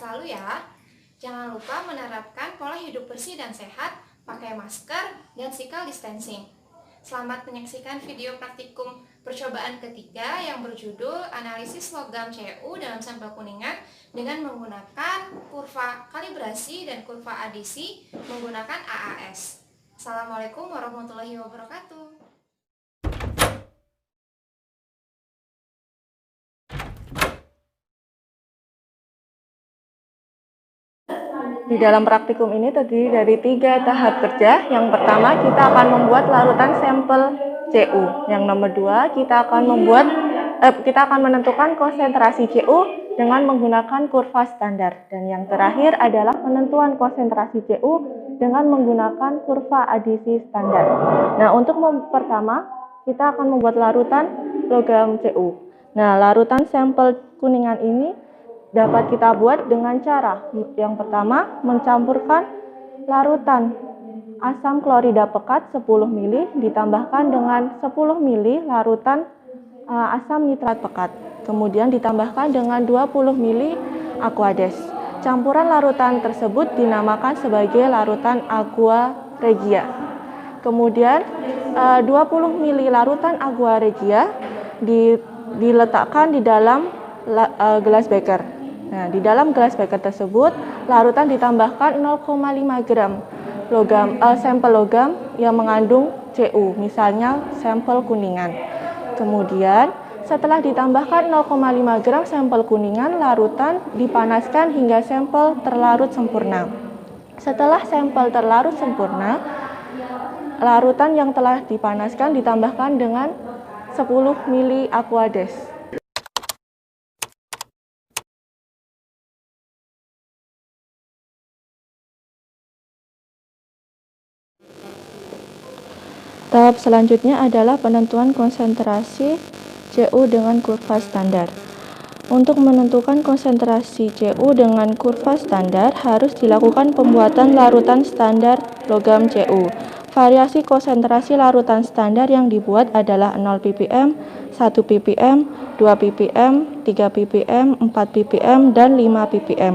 selalu ya. Jangan lupa menerapkan pola hidup bersih dan sehat, pakai masker, dan physical distancing. Selamat menyaksikan video praktikum percobaan ketiga yang berjudul Analisis Logam CU dalam sampel kuningan dengan menggunakan kurva kalibrasi dan kurva adisi menggunakan AAS. Assalamualaikum warahmatullahi wabarakatuh. Di dalam praktikum ini terdiri dari 3 tahap kerja. Yang pertama, kita akan membuat larutan sampel CU. Yang nomor 2, kita akan menentukan konsentrasi CU dengan menggunakan kurva standar. Dan yang terakhir adalah penentuan konsentrasi CU dengan menggunakan kurva adisi standar. Nah, untuk pertama, kita akan membuat larutan logam CU. Nah, larutan sampel kuningan ini dapat kita buat dengan cara yang pertama, mencampurkan larutan asam klorida pekat 10 ml ditambahkan dengan 10 ml larutan asam nitrat pekat. Kemudian ditambahkan dengan 20 ml aquades. Campuran larutan tersebut dinamakan sebagai larutan aqua regia. Kemudian 20 ml larutan aqua regia diletakkan di dalam gelas beker. Nah, di dalam gelas beker tersebut, larutan ditambahkan 0,5 gram sampel logam yang mengandung CU, misalnya sampel kuningan. Kemudian, setelah ditambahkan 0,5 gram sampel kuningan, larutan dipanaskan hingga sampel terlarut sempurna. Setelah sampel terlarut sempurna, larutan yang telah dipanaskan ditambahkan dengan 10 ml aquades. Tahap selanjutnya adalah penentuan konsentrasi CU dengan kurva standar. Untuk menentukan konsentrasi CU dengan kurva standar harus dilakukan pembuatan larutan standar logam CU. Variasi konsentrasi larutan standar yang dibuat adalah 0 ppm, 1 ppm, 2 ppm, 3 ppm, 4 ppm, dan 5 ppm.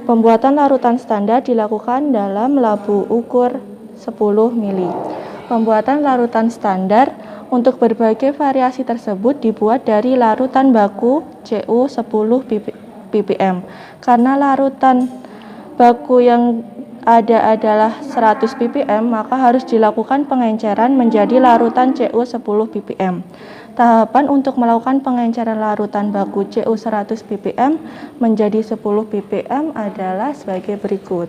Pembuatan larutan standar dilakukan dalam labu ukur 10 ml. Pembuatan larutan standar untuk berbagai variasi tersebut dibuat dari larutan baku CU 10 ppm. Karena larutan baku yang ada adalah 100 ppm, maka harus dilakukan pengenceran menjadi larutan CU 10 ppm. Tahapan untuk melakukan pengenceran larutan baku CU 100 ppm menjadi 10 ppm adalah sebagai berikut.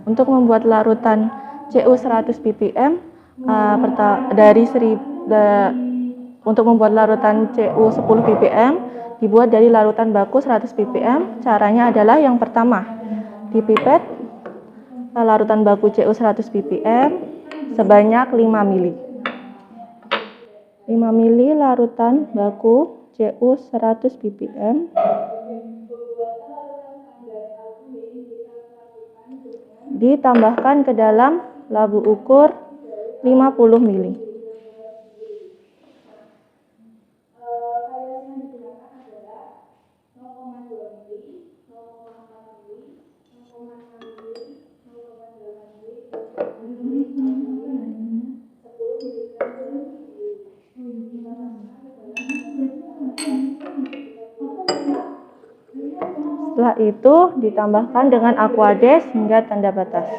Untuk membuat larutan CU 100 ppm untuk membuat larutan CU 10 ppm dibuat dari larutan baku 100 ppm. Caranya adalah yang pertama, dipipet larutan baku CU 100 ppm sebanyak 5 ml. 5 ml larutan baku CU 100 ppm ditambahkan ke dalam labu ukur 50 ml. Setelah itu ditambahkan dengan aquades hingga tanda batas.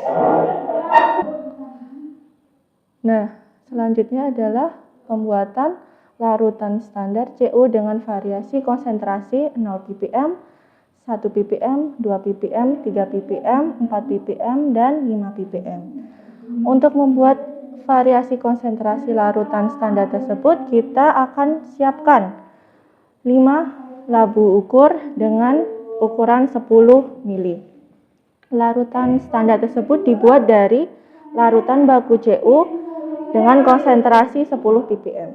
Nah, selanjutnya adalah pembuatan larutan standar CU dengan variasi konsentrasi 0 ppm, 1 ppm, 2 ppm, 3 ppm, 4 ppm, dan 5 ppm. Untuk membuat variasi konsentrasi larutan standar tersebut, kita akan siapkan 5 labu ukur dengan ukuran 10 ml. Larutan standar tersebut dibuat dari larutan baku CU dengan konsentrasi 10 ppm.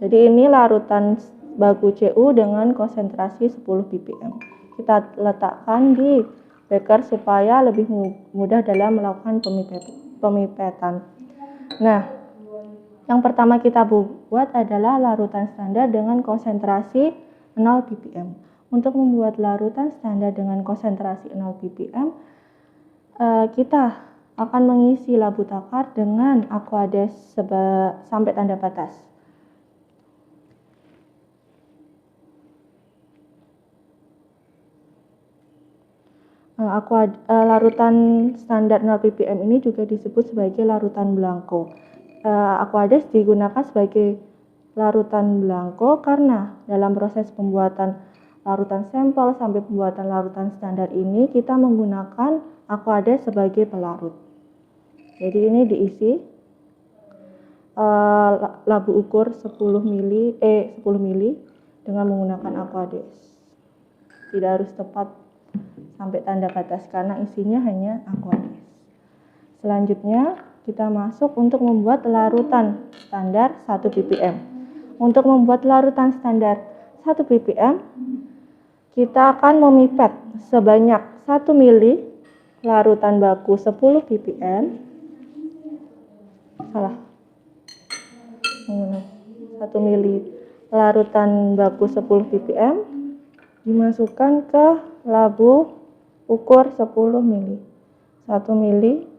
Jadi ini larutan baku CU dengan konsentrasi 10 ppm. Kita letakkan di beker supaya lebih mudah dalam melakukan pemipetan. Nah, Yang pertama kita buat adalah larutan standar dengan konsentrasi 0 ppm. Untuk membuat larutan standar dengan konsentrasi 0 ppm, kita akan mengisi labu takar dengan aquades sampai tanda batas. Larutan standar 0 ppm ini juga disebut sebagai larutan blanko. Aquades digunakan sebagai larutan blanko karena dalam proses pembuatan larutan sampel sampai pembuatan larutan standar ini kita menggunakan aquades sebagai pelarut. Jadi ini diisi labu ukur 10 mili dengan menggunakan aquades. Tidak harus tepat sampai tanda batas karena isinya hanya aquades. Selanjutnya kita masuk untuk membuat larutan standar 1 ppm. Untuk membuat larutan standar 1 ppm, kita akan memipet sebanyak 1 mili larutan baku 10 ppm. 1 mili larutan baku 10 ppm dimasukkan ke labu ukur 10 mili. 1 mili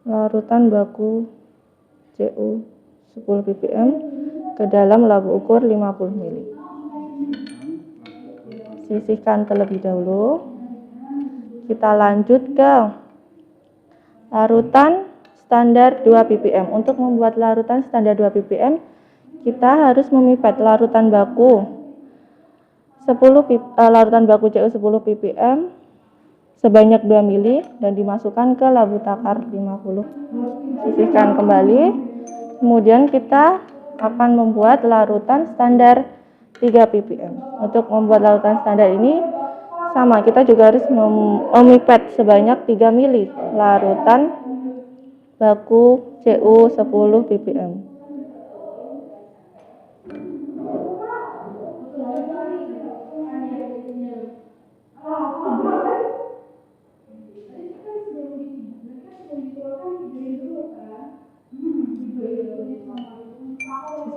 larutan baku CU 10 ppm ke dalam labu ukur 50 mili. Sisihkan terlebih dahulu. Kita lanjut ke larutan standar 2 ppm. Untuk membuat larutan standar 2 ppm, kita harus memipet larutan baku larutan baku CU 10 ppm sebanyak 2 mili dan dimasukkan ke labu takar 50. Sisihkan kembali. Kemudian kita akan membuat larutan standar 3 ppm. Untuk membuat larutan standar ini sama, kita juga harus memipet sebanyak 3 mili larutan baku CU 10 ppm.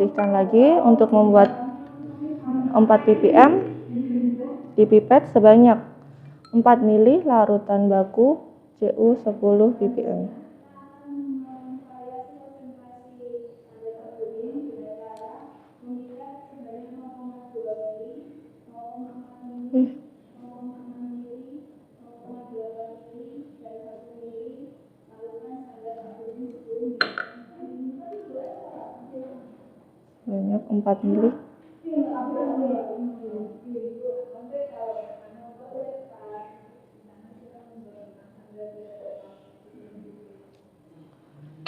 Sisihkan lagi. Untuk membuat 4 ppm, dipipet sebanyak 4 mili larutan baku CU 10 ppm. Banyak 4 mili.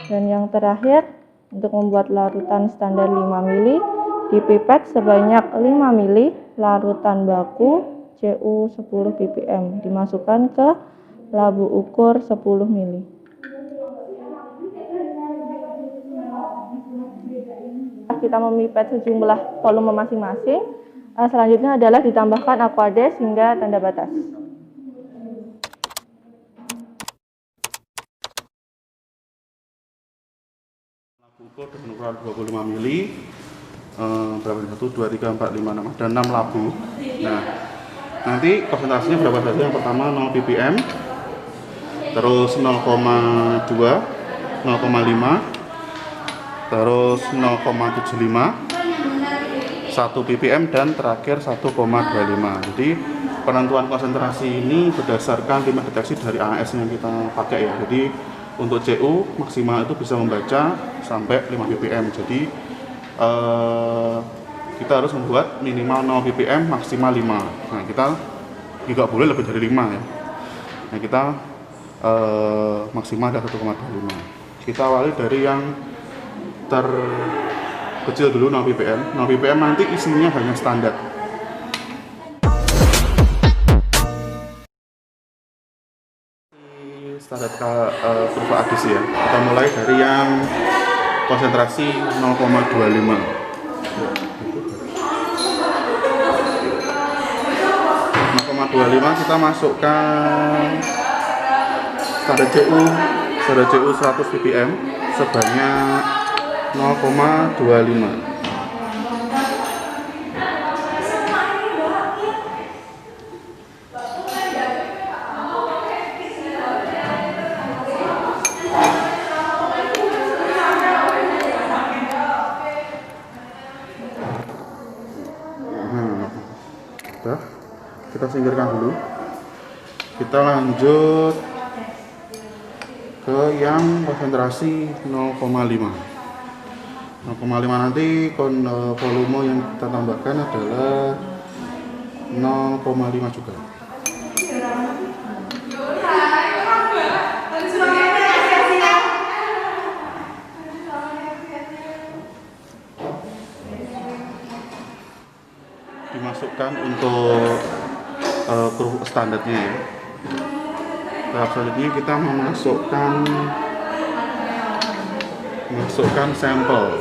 Dan yang terakhir, untuk membuat larutan standar 5 mili, dipipet sebanyak 5 mili larutan baku CU 10 ppm, dimasukkan ke labu ukur 10 mili. Kita memipet sejumlah volume masing-masing. Selanjutnya adalah ditambahkan aquades hingga tanda batas. Ukur dengan ukuran 25 mili, berapa? 1, 2, 3, 4, 5, 6, ada 6 labu. Nah, nanti konsentrasinya berapa saja? Yang pertama 0 ppm, terus 0,2, 0,5, terus 0,75, 1 ppm, dan terakhir 1,25. Jadi penentuan konsentrasi ini berdasarkan limit deteksi dari AS yang kita pakai ya. Jadi untuk CU maksimal itu bisa membaca sampai 5 ppm. Jadi kita harus membuat minimal 0 ppm, maksimal 5. Nah, kita juga boleh lebih dari 5 ya. Nah, kita maksimal ada 1,25. Kita awali dari yang terkecil dulu, 0 ppm. 0 ppm nanti isinya hanya standar. Standar kurva adisi ya. Kita mulai dari yang konsentrasi 0,25. 0,25 kita masukkan standar CU sudah CU 100 ppm sebanyak 0,25. Udah, kita singkirkan dulu. Kita lanjut ke yang konsentrasi 0,5. 0,5 nanti volume yang kita tambahkan adalah 0,5 juga. Dimasukkan untuk kru standarnya ya. Tahap selanjutnya kita memasukkan sampel.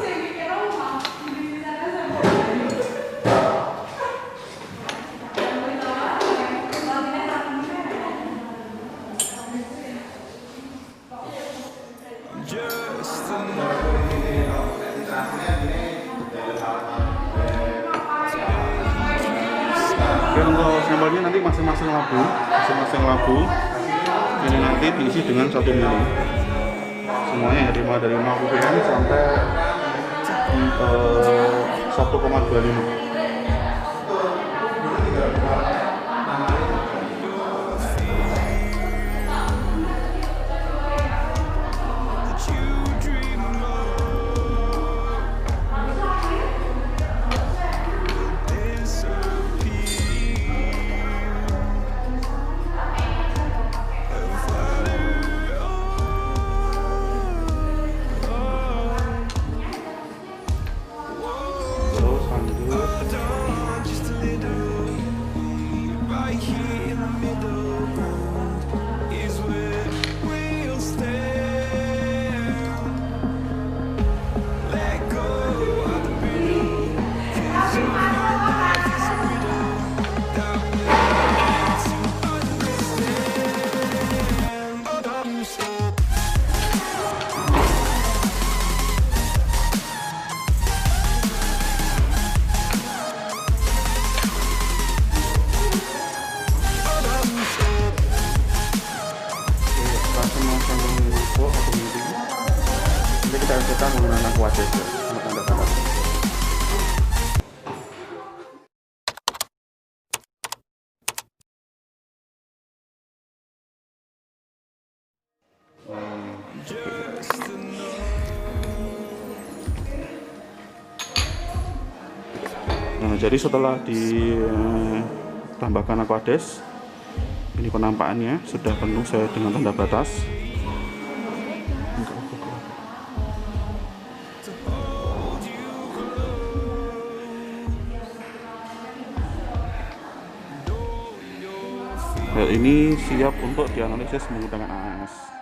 Oke, untuk sampelnya nanti masing-masing labu ini nanti diisi dengan 1 mili. Semuanya ya, dari 0 ppm sampai 1,25. Nanti kita cetak menggunakan Aquades sama tanda-tanda. Nah, jadi setelah ditambahkan Aquades, ini penampakannya sudah penuh saya dengan tanda batas. Hal ini siap untuk dianalisis menggunakan AAS.